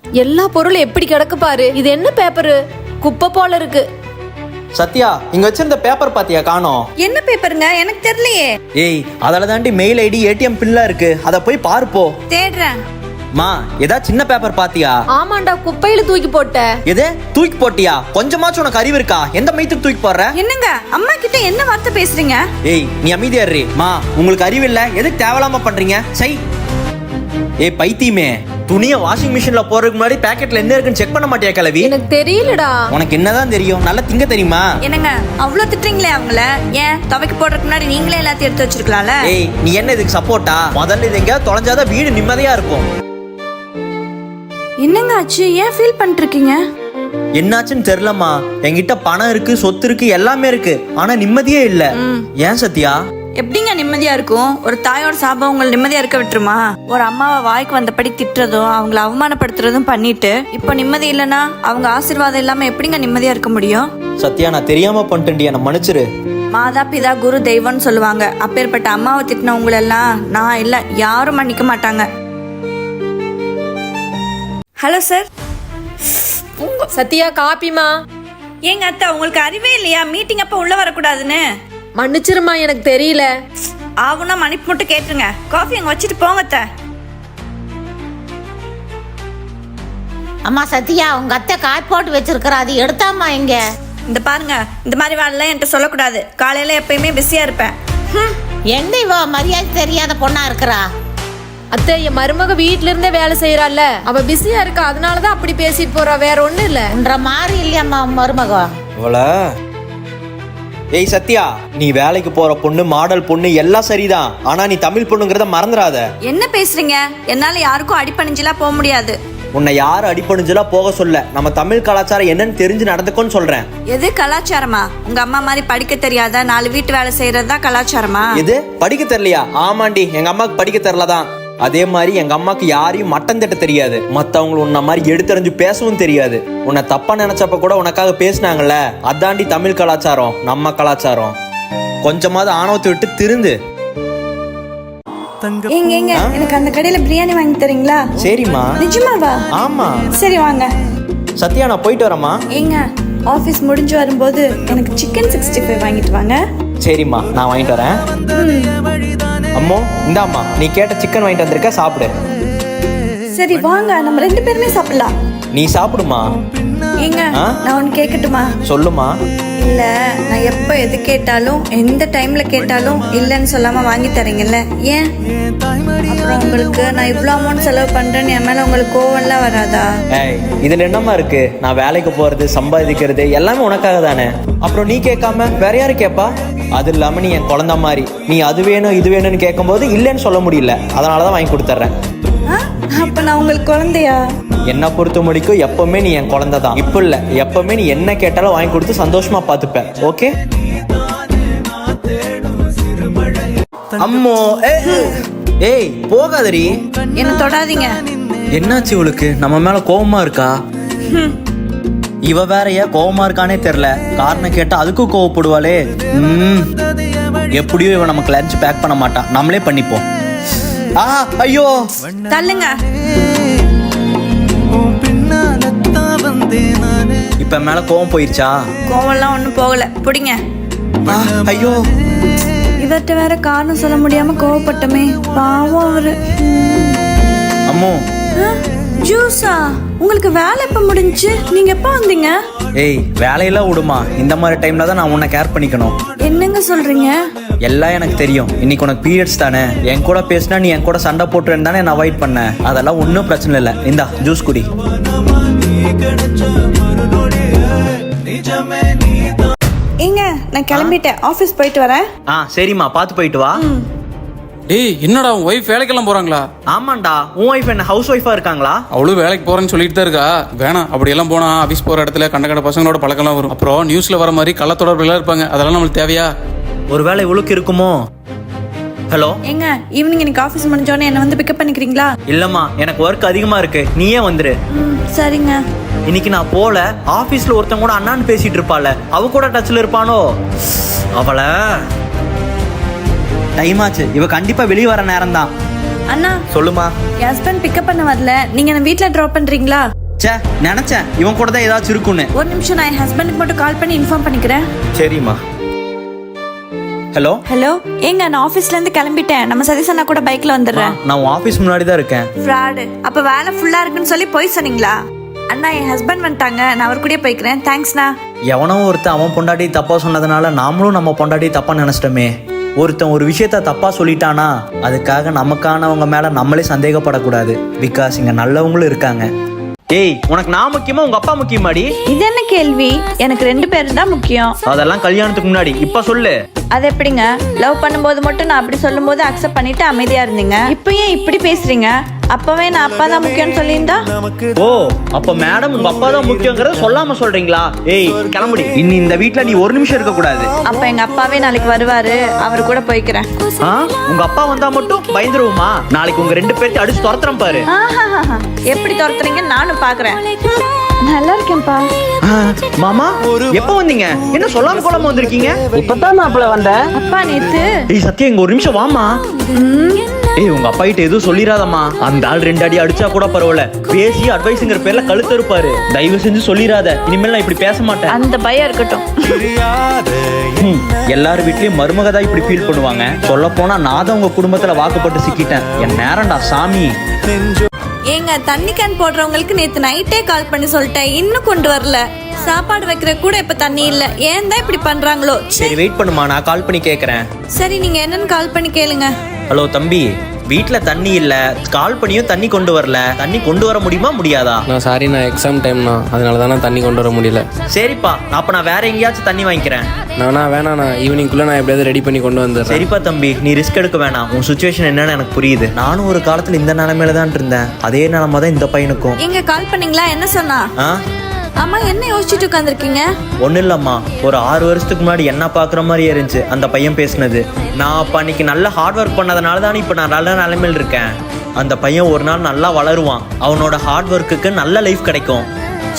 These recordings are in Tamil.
எல்லா பொருளும் எப்படி கிடக்கு பாரு. இது என்ன பேப்பரு? குப்பை போல இருக்கு. சத்யா, இங்க வச்சிருந்த பேப்பர் பாத்தியா? காணோம். என்ன பேப்பருங்க? எனக்கு தெரியலையே. ஏய், அதுல தாண்டி மெயில் ஐடி ஏடிஎம் பின்ல இருக்கு. அத போய் பாருப்போ. தேடுறேன். மா, ஏதா சின்ன பேப்பர் பாத்தியா? ஆமாண்டா, குப்பையில தூக்கி போட்ட. எது தூக்கி போட்டியா? கொஞ்சமாச்சும் உனக்கு அறிவு இருக்கா? எந்த மைத்துக்கு தூக்கி போடுற? என்னங்க அம்மா கிட்ட என்ன வார்த்தை பேசுறீங்க? ஏய், நீ அமைதியா இரு. மா, உங்களுக்கு அறிவு இல்ல, எதுக்கு தேவலாம பண்றீங்க? சை. ஏய் பைத்தியமே, துணியை வாஷிங் மிஷின்ல போறதுக்கு முன்னாடி பாக்கெட்ல என்ன இருக்குன்னு செக் பண்ண மாட்டியா கிளவி? எனக்கு தெரியலடா. உனக்கு என்னதான் தெரியும்? நல்லா திங்க தெரியுமா? என்னங்க அவ்வளவு திட்டுறீங்களே அவங்கள? ஏன் துவைக்க போடுறதுக்கு முன்னாடி நீங்களே எல்லாத்தையும் எடுத்து வச்சிருக்கலாம்ல? ஏய், நீ என்ன இதுக்கு சப்போர்ட்டா? முதல்ல இது எங்கேயாவது தொலைஞ்சாதான் வீடு நிம்மதியா இருக்கும். என்னங்க ஆச்சு? ஏன் ஃபீல் பண்ணிட்டு இருக்கீங்க? என்னாச்சுன்னு தெரியலம்மா. என்கிட்ட பணம் இருக்கு, சொத்து இருக்கு, எல்லாமே இருக்கு, ஆனா நிம்மதியே இல்ல. ஏன் சத்யா? எப்படிங்க நிம்மதியா இருக்கும்? ஒரு தாயோட சாபம் உங்களை நிம்மதியா இருக்க விட்டுருமா? ஒரு அம்மாவை வாய்க்கு வந்தபடி திட்டுறதும் அவங்கள அவமானப்படுத்துறதும் பண்ணிட்டு இப்போ நிம்மதி இல்லைன்னா அவங்க ஆசீர்வாதம் இல்லாம எப்படிங்க நிம்மதியா இருக்க முடியும்? சத்யா, நான் தெரியாம பண்ணிட்டேன்டி, என்ன மன்னிச்சிரு. மாதா பிதா குரு தெய்வம்னு சொல்லுவாங்க. அப்பேற்பட்ட அம்மாவை திட்டினவங்களெல்லாம் நான் இல்ல யாரும் மன்னிக்க மாட்டாங்க. Hello sir. சத்யா, காப்பிமா. ஏங்க அத்தை, உங்களுக்கு அறிவே இல்லையா? மீட்டிங் அப்ப உள்ள வரக்கூடாதுன்னு. மன்னிச்சிருமா, எனக்கு தெரியல. ஆகுனா மன்னிப்பு மட்டும் கேட்டுருங்க. காஃபி அங்க வச்சுட்டு போங்க அத்தை. அம்மா சத்யா, உங்க அத்தை காய் போட்டு வச்சிருக்கிறா, அது எடுத்தாம்மா இங்க. இந்த பாருங்க, இந்த மாதிரி வேலைலாம் என்கிட்ட சொல்லக்கூடாது. காலையில எப்பயுமே பிஸியா இருப்பேன். என்ன இவ மரியாதை தெரியாத பொண்ணா இருக்கிறா? அத்தை, என் மருமக வீட்ல இருந்தே வேலை செய்யறாள்ல, அவ பிஸியா இருக்கா, அதனாலதான் அப்படி பேசிட்டு போறா, வேற ஒண்ணும் இல்ல. உன்ற மாதிரி இல்லையம்மா மருமக. ஏய் சத்யா, நீ வேலைக்கு போற பொண்ணு, மாடல் பொண்ணு எல்லாம் சரிதான், ஆனா நீ தமிழ் பொண்ணுங்கிறத மறந்துடாத. என்ன பேசுறீங்க? என்னால யாருக்கும் அடிபணிஞ்செல்லாம் போக முடியாது. உன்னை யாரும் அடிபணிஞ்செல்லாம் போக சொல்ல, நம்ம தமிழ் கலாச்சாரம் என்னன்னு தெரிஞ்சு நடந்துக்கோன்னு சொல்றேன். எது கலாச்சாரமா? உங்க அம்மா மாதிரி படிக்க தெரியாத 4 வீட்டு வேலை செய்யறதா கலாச்சாரமா? எது படிக்க தெரியலையா? ஆமாண்டி, எங்க அம்மாக்கு படிக்க தெரியலதான். அதே மாதிரி எங்க அம்மாக்கு யாரையும் மட்டம் தட்ட தெரியாது. மத்தவங்க உன்ன மாதிரி எடுத்தறிஞ்சு பேசவும் தெரியாது. உன்னை தப்பா நினைச்சப்ப கூட உனக்காக பேசினாங்கல்ல, அதாண்டி தமிழ் கலாச்சாரம், நம்ம கலாச்சாரம். கொஞ்சமாவது ஆணவத்தை விட்டு திருந்து. ஏங்க எனக்கு அந்த கடையில பிரியாணி வாங்கி தரீங்களா? சரிம்மா. நிஜமாவா? ஆமா. சரி வாங்க. சத்யா, நான் போயிட்டு வரேம்மா. ஏங்க ஆபீஸ் முடிஞ்சு வரும்போது எனக்கு சிக்கன் 65 வாங்கிட்டு வாங்க. சரிம்மா, நான் வாங்கிட்டு வரேன். அம்மோ, இந்தாம்மா, நீ கேட்ட சிக்கன் வாங்கிட்டு வந்திருக்க, சாப்பிடு. சரி வாங்க, நம்ம 2 பேருமே சாப்பிடலாம். நீ சாப்பிடுமா. ஏங்க நான் ஒன்னு கேட்கட்டுமா? சொல்லுமா. இல்ல, நான் எப்ப எது கேட்டாலும் எந்த டைம்ல கேட்டாலும் இல்லன்னு சொல்லாம வாங்கி தரீங்கல்ல, ஏன்? அப்புறம் உங்களுக்கு நான் இவ்வளவு அமௌண்ட் செலவு பண்றேன்னு என் மேல உங்களுக்கு கோவம்லாம் வராதா? ஏய், இதுல என்னம்மா இருக்கு? நான் வேலைக்கு போறது, சம்பாதிக்கிறது எல்லாமே உனக்காக தானே. அப்புறம் நீ கேட்காம வேற யாரு கேட்பா? அது இல்லாம நீ என் குழந்தை மாதிரி. நீ அது வேணும் இது வேணும்னு கேட்கும் போது இல்லைன்னு சொல்ல முடியல, அதனாலதான் வாங்கி கொடுத்துட்றேன். அப்ப நான் உங்களுக்கு குழந்தையா? என்ன பொறுத்த முடிக்கும் எப்பவுமே நீ என் குழந்தை தான். இப்ப இல்ல, எப்பவுமே நீ என்ன கேட்டாலும் வாங்கி கொடுத்து சந்தோஷமா பாத்துப்ப. ஓகே? அம்மோ, ஏய் போகாதடி. என்ன தொடாதீங்க. என்னாச்சு இவளுக்கு? நம்ம மேல கோவமா இருக்கா? இவ வேற ஏன் கோவமா இருக்கானே தெரியல. காரணம் கேட்டா அதுக்கும் கோவப்படுவாளே. எப்படியோ இவன் நமக்கு லஞ்ச் பேக் பண்ண மாட்டான், நம்மளே பண்ணிப்போம். ஐயோ தள்ளுங்க. இப்ப மேல கோவம் போயிருச்சா? கோவம்லாம் ஒண்ணும் போகல, புடிங்க. ஐயோ, இவர்கிட்ட வேற காரணம் சொல்ல முடியாம கோவப்பட்டமே, பாவம் அவரு. அம்மோ, ஜூஸா? உங்களுக்கு வேலை எப்ப முடிஞ்சு? நீங்க எப்ப வந்தீங்க? ஏய், வேலையெல்லாம் விடுமா. இந்த மாதிரி டைம்ல தான் நான் உன்னை கேர் பண்ணிக்கணும். என்னங்க சொல்றீங்க? எல்லாம் எனக்கு தெரியும். இன்னைக்கு உனக்கு பீரியட்ஸ் தானே. என் கூட பேசினா நீ என் கூட சண்டை போட்டுருன்னு தானே நான் அவாய்ட் பண்ணேன். அதெல்லாம் ஒன்றும் பிரச்சனை இல்லை. இந்தா ஜூஸ் குடி. ஏங்க நான் கிளம்பிட்டேன், ஆபீஸ் போயிட்டு வரேன். சரிம்மா, பார்த்து போயிட்டு வா. டேய், என்னடா உன் ஒய்ஃப் வேலைக்கெல்லாம் போறாங்களா? ஆமாண்டா. உன் ஒய்ஃப் என்ன ஹவுஸ் ஒய்ஃபா இருக்காங்களா? அவளும் வேலைக்கு போறேன்னு சொல்லிட்டு தான் இருக்கா. வேணாம், அப்படியெல்லாம் போனா ஆஃபீஸ் போற இடத்துல கண்ட பசங்களோட பழக்கம்லாம் வரும். அப்புறம் நியூஸ்ல வர மாதிரி கள்ள தொடர்புலாம் இருப்பாங்க. அதெல்லாம் நம்மளுக்கு தேவையா? ஒருவேளை இவளுக்கு இருக்குமோ? ஹலோ ஏங்க, ஈவினிங் எனக்கு ஆபீஸ் முடிஞ்சோடனே என்ன வந்து பிக்கப் பண்ணிக்கிறீங்களா? இல்லம்மா, எனக்கு ஒர்க் அதிகமா இருக்கு, நீயே வந்துரு. சரிங்க. இன்னைக்கு நான் போல. ஆபீஸ்ல ஒருத்தன் கூட அண்ணான்னு பேசிட்டு இருப்பாள், அவ கூட டச்ல இருப்பானோ? அவளை டைம் ஆச்சு, இவ கண்டிப்பா வெளியே வர நேரம் தான். அண்ணா சொல்லுமா. என் ஹஸ்பண்ட் பிக்கப் பண்ண வரல, நீங்க என்ன வீட்ல டிராப் பண்றீங்களா? சே, நினைச்சேன் இவன் கூட தான் ஏதாச்சும் இருக்குன்னு. ஒரு நிமிஷம், நான் என் ஹஸ்பண்டுக்கு மட்டும் கால் பண்ணி இன்ஃபார்ம் பண்ணிக்கிறேன். சரிம்மா. ஹலோ. ஹலோ, ஏங்க நான் ஆபீஸ்ல இருந்து கிளம்பிட்டேன். நம்ம சதீஷ் அண்ணா கூட பைக்ல வந்துடுறேன். நான் உன் ஆபீஸ் முன்னாடி தான் இருக்கேன். ஃப்ராடு. அப்ப வேலை ஃபுல்லா இருக்குன்னு சொல்லி போய் சொன்னீங்களா? அண்ணா என் ஹஸ்பண்ட் வந்துட்டாங்க, நான் அவர் கூடயே போய்க்கிறேன். தேங்க்ஸ்ண்ணா. எவனோ ஒருத்தன் அவன் பொண்டாட்டி தப்பா சொன்னதுனால நாமளும் நம்ம பொண்டாட்டி தப்பா நினைச்சிட்டோமே. ஒருத்தன் ஒரு விஷயத்த தப்பா சொல்லிட்டானா அதுக்காக நமக்கானவங்க மேல நம்மளே சந்தேகப்படக்கூடாது. பிகாஸ் இங்க நல்லவங்களும் இருக்காங்க. ஏய், உனக்கு நான் முக்கியமா உங்க அப்பா முக்கியமாடி? இது என்ன கேள்வி? எனக்கு 2 பேரும் தான் முக்கியம். அதெல்லாம் கல்யாணத்துக்கு முன்னாடி. இப்ப சொல்லு. அது எப்படிங்க? லவ் பண்ணும்போது மட்டும் நான் அப்படி சொல்லும் போது அக்செப்ட் பண்ணிட்டு அமைதியா இருந்தீங்க. இப்போ ஏன் இப்படி பேசுறீங்க? அப்பவே நான் அப்பா தான் முக்கியம்னு சொல்லியிருந்தா? ஓ, அப்ப மேடம் உங்க அப்பா தான் முக்கியங்கிறத சொல்லாம சொல்றீங்களா? ஏய், கிளம்புடி. இன்னி இந்த வீட்ல நீ ஒரு நிமிஷம் இருக்க கூடாது. அப்ப எங்க அப்பாவே நாளைக்கு வருவாரு, அவர் கூட போய்க்கிறேன். உங்க அப்பா வந்தா மட்டும் பயந்துருவோமா? நாளைக்கு உங்க 2 பேர்த்து அடிச்சு துரத்துறேன் பாரு. எப்படி துரத்துறீங்க நானும் பாக்குறேன். நல்லா இருக்கேன்ப்பா. மாமா, எப்ப வந்தீங்க? என்ன சொல்லாம கொள்ளாம வந்திருக்கீங்க? இப்பதான் மாப்பிள்ள வந்தேன். அப்பா நேத்து. ஏய் சத்யா, இங்க ஒரு நிமிஷம் வாமா. ஏய், உங்க அப்பா கிட்ட எதுவும் சொல்லிராதம்மா. அந்த ஆள் 2 அடி அடிச்சா கூட பரவாயில்ல, பேசி அட்வைஸ்ங்கிற பேர்ல கழுத்து இருப்பாரு. தயவு செஞ்சு சொல்லிராத. இனிமேல் நான் இப்படி பேச மாட்டேன். அந்த பயம் இருக்கட்டும். எல்லார் வீட்லயும் மருமக தான் இப்படி ஃபீல் பண்ணுவாங்க. சொல்ல போனா நான் தான் உங்க குடும்பத்துல வாக்குப்பட்டு சிக்கிட்டேன். என் நேரம்டா சாமி. ஏங்க, தண்ணி கேன் போடுறவங்களுக்கு நேத்து நைட்டே கால் பண்ணி சொல்லிட்டேன், இன்னும் கொண்டு வரல. சாப்பாடு வைக்கிற கூட இப்ப தண்ணி இல்ல. ஏன் தான் இப்படி பண்றாங்களோ? சரி வெயிட் பண்ணுமா, நான் கால் பண்ணி கேக்குறேன். சரி, நீங்க என்னன்னு கால் பண்ணி கேளுங்க. ஹலோ தம்பி, வீட்ல தண்ணி இல்ல, கால் பண்ணியும் தண்ணி கொண்டு வரல. தண்ணி கொண்டு வர முடியுமா முடியாதா? நான் சாரி, நான் எக்ஸாம் டைம்ண்ணா, அதனால தானே தண்ணி கொண்டு வர முடியல. சரிப்பா, அப்ப நான் வேற எங்கேயாச்சும் தண்ணி வாங்கிக்கிறேன். வேணாண்ணா, ஈவினிங்குள்ள நான் எப்படியாவது ரெடி பண்ணி கொண்டு வந்துடுறேன். சரிப்பா தம்பி, நீ ரிஸ்க் எடுக்க வேணாம். உன் சுச்சுவேஷன் என்னன்னு எனக்கு புரியுது. நானும் ஒரு காலத்துல இந்த நிலைமையில தான் இருந்தேன். அதே நிலைமை தான் இந்த பையனுக்கும். எங்க கால் பண்ணீங்களா? என்ன சொன்னா? அம்மா என்ன யோசிச்சுட்டு உட்காந்துருக்கீங்க? ஒன்றும் இல்லம்மா, ஒரு 6 வருஷத்துக்கு முன்னாடி என்ன பார்க்குற மாதிரி இருந்துச்சு அந்த பையன் பேசுனது. நான் அப்போ அன்னைக்கு நல்ல ஹார்ட் ஒர்க் பண்ணதுனால தான் இப்போ நான் நல்ல நிலைமையில் இருக்கேன். அந்த பையன் ஒரு நாள் நல்லா வளருவான். அவனோட ஹார்ட் ஒர்க்குக்கு நல்ல லைஃப் கிடைக்கும்.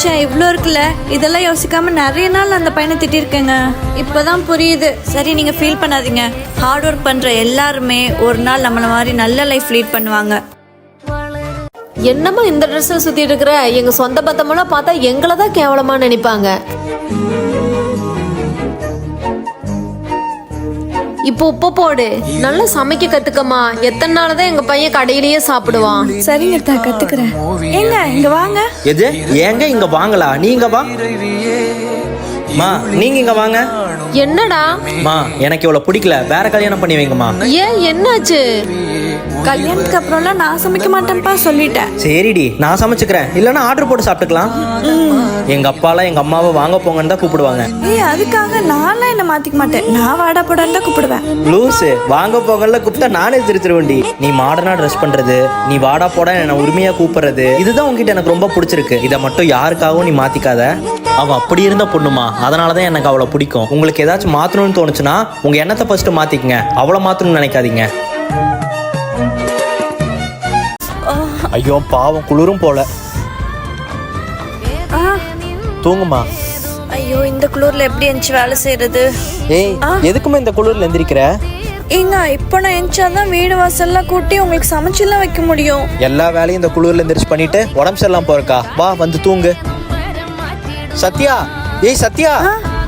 சே, இவ்வளோ இருக்குல்ல, இதெல்லாம் யோசிக்காம நிறைய நாள் அந்த பையனை திட்டிருக்கேங்க. இப்போதான் புரியுது. சரி, நீங்க ஃபீல் பண்ணாதீங்க. ஹார்ட் ஒர்க் பண்ற எல்லாருமே ஒரு நாள் நம்மள மாதிரி நல்ல லைஃப் லீட் பண்ணுவாங்க. என்னம்மா இந்த ட்ரெஸ்ஸில் சுத்திட்டு இருக்கிற? எங்க சொந்த பத்தமெல்லாம் பார்த்தா எங்களை தான் கேவலமா நினைப்பாங்க. இப்போ உப்பு போடு, நல்லா சமைக்க கத்துக்கம்மா. எத்தனை நாள் தான் எங்க பையன் கடையிலேயே சாப்பிடுவான்? சரிங்க, கத்துக்கிறேன். ஏங்க இங்க வாங்க. எது? ஏங்க இங்க வாங்களா? நீங்க வா மா, நீங்க இங்க வாங்க. என்னடா? மா, எனக்கு இவ்வளவு பிடிக்கல, வேற கல்யாணம் பண்ணி வைங்கம்மா. ஏன், என்னாச்சு? கல்யாணத்துக்கு அப்புறம்லாம் நான் சமைக்க மாட்டேன்ப்பா, சொல்லிட்டேன். சரிடி, நான் சமைச்சுக்கிறேன். இல்லைன்னா ஆர்டர் போட்டு சாப்பிட்டுக்கலாம். எங்க அப்பாலாம் எங்க அம்மாவை வாங்க போங்கன்னு தான் கூப்பிடுவாங்க. ஏய், அதுக்காக நான்லாம் என்ன மாத்திக்க மாட்டேன். நான் வாடா போடான்னு தான் கூப்பிடுவேன். லூசு, வாங்க போகல கூப்பிட்டா நானே திருத்திருவேண்டி. நீ மாடர்னா ட்ரெஸ் பண்றது, நீ வாடா போட என்ன உரிமையா கூப்பிடுறது, இதுதான் உங்ககிட்ட எனக்கு ரொம்ப பிடிச்சிருக்கு. இதை மட்டும் யாருக்காகவும் நீ மாத்திக்காத. அவ அப்படி இருந்த பொண்ணுமா, அதனாலதான் எனக்கு அவளை பிடிக்கும். உங்களுக்கு ஏதாச்சும் மாத்தணும்னு தோணுச்சுன்னா உங்க எண்ணத்தை ஃபர்ஸ்ட் மாத்திக்கங்க. அவளை மாத்தணும்னு நினைக்காதீங்க. ஐயோ பாவம், குளிரும் போல. தூங்குமா. ஐயோ, இந்த குளிர்ல எப்படி எந்திச்சு வேலை செய்யறது? ஏய், எதுக்குமே இந்த குளிர்ல எந்திரிக்கிற? ஏங்க, இப்போ நான் எந்திச்சாதான் வீடு வாசல்லாம் கூட்டி உங்களுக்கு சமைச்செல்லாம் வைக்க முடியும். எல்லா வேலையும் இந்த குளிர்ல எந்திரிச்சு பண்ணிட்டு உடம்பு சரியில்லாம போறக்கா. வா வந்து தூங்கு. சத்யா, ஏய் சத்யா,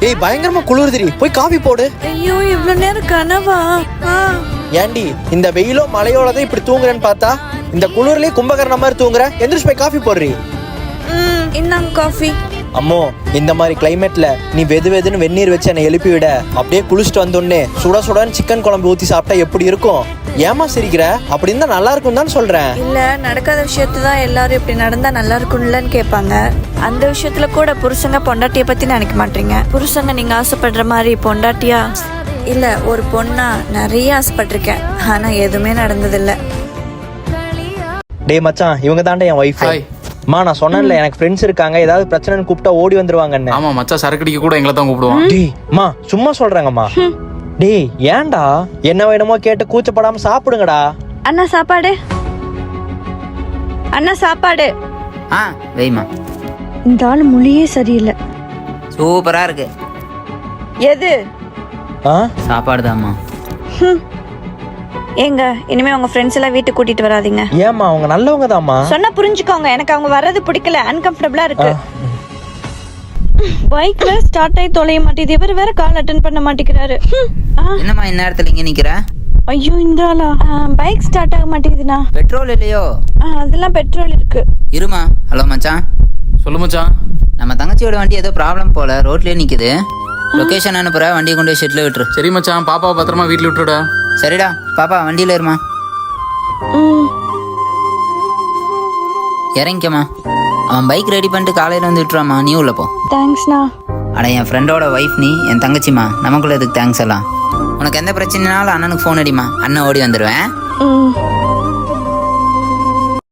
ஏய் பயங்கரமா குளிருதுடி, போய் காஃபி போடு. ஐயோ, இவ்வளவு நேரம் கனவா? ஏண்டி, இந்த வெயிலோ மழையோட தான் இப்படி தூங்குறேன்னு பார்த்தா இந்த குளிர்லயே கும்பகரண மாதிரி தூங்குற. எந்திரிச்சு போய் காஃபி போடுறி. இந்தாங்க காஃபி. அம்மோ, இந்த மாதிரி கிளைமேட்ல நீ வெது வெதுன்னு வெந்நீர் வச்சு என்னை எழுப்பி விட, அப்படியே குளிச்சுட்டு வந்தோடனே சுட சுடன்னு சிக்கன் குழம்பு ஊத்தி சாப்பிட்டா எப்படி இருக்கும்? ஏமா சிரிக்கிற? அப்படி இருந்தா நல்லா இருக்கும் தான் சொல்றேன். இல்ல, நடக்காத விஷயத்து தான் எல்லாரும் இப்படி நடந்தா நல்லா இருக்கும்லன்னு கேட்பாங்க. அந்த விஷயத்துல கூட புருஷங்க பொண்டாட்டிய பத்தி நினைக்க மாட்டீங்க. புருஷங்க நீங்க ஆசைப்படுற மாதிரி பொண்டாட்டியா இல்ல ஒரு பொண்ணா நிறைய ஆசைப்பட்டிருக்கேன். ஆனா எதுவுமே நடந்ததில்ல. டேய் மச்சான், இவங்க தாண்டா என் ஒய்ஃப். மா, நான் சொன்னேன்ல எனக்கு ஃப்ரெண்ட்ஸ் இருக்காங்க, ஏதாவது பிரச்சனைன்னு கூப்பிட்டா ஓடி வந்துருவாங்கன்னு. ஆமா மச்சான், சரக்கடிக்க கூட எங்களை தான் கூப்பிடுவான். டேய் மா, சும்மா சொல்றாங்கம்மா. டேய் ஏன்டா, என்ன வேணுமோ கேட்டு கூச்சப்படாம சாப்பிடுங்கடா. அண்ணா சாப்பாடு. அண்ணா சாப்பாடு. வெய்மா. இந்த ஆள் மொழியே சரியில்லை. சூப்பரா இருக்கு. எது? சாப்பாடு தான்மா. ஏங்க இனிமே உங்க ஃப்ரெண்ட்ஸ் எல்லாம் வீட்டுக்கு கூட்டிட்டு வராதீங்க. ஏம்மா அவங்க நல்லவங்க தாம்மா. சொன்னா புரிஞ்சுக்கோங்க, எனக்கு அவங்க வர்றது பிடிக்கல, அன்கம்ஃபர்டபுளா இருக்கு. பைக்ல ஸ்டார்ட் ஆகி தொலைய மாட்டேது, இவர் வேற கால் அட்டன் பண்ண மாட்டேங்கிறாரு. என்னம்மா இந்நேரத்துல இங்க நிக்கிற? ஐயோ இந்த ஆளா? பைக் ஸ்டார்ட் ஆக மாட்டேங்குதுண்ணா. பெட்ரோல் இல்லையோ? அதெல்லாம் பெட்ரோல் இருக்கு. இருமா. ஹலோ மச்சான். சொல்லு மச்சான். நம்ம தங்கச்சியோட வண்டி ஏதோ ப்ராப்ளம் போல, ரோட்லயே நிக்குது. லொகேஷன் அனுப்புற, வண்டியை கொண்டு போய் ஷெட்ல விட்டுரு. சரி மச்சான், பாப்பாவை பத்திரமா வீட்டுல விட்டுடா. சரிடா பாப்பா, வண்டியில இருமா. இறங்கிக்கம்மா. அவன் பைக் ரெடி பண்ணிட்டு காலையில வந்து விட்டுருவாம்மா, நீ உள்ள போ. தேங்க்ஸ்ண்ணா. அட என் ஃப்ரெண்டோட ஒய்ஃப் நீ, என் தங்கச்சிம்மா, நமக்குள்ள எதுக்கு தேங்க்ஸ் எல்லாம்? உனக்கு எந்த பிரச்சனைனாலும் அண்ணனுக்கு ஃபோன் அடிமா, அண்ணன் ஓடி வந்துடுவேன்.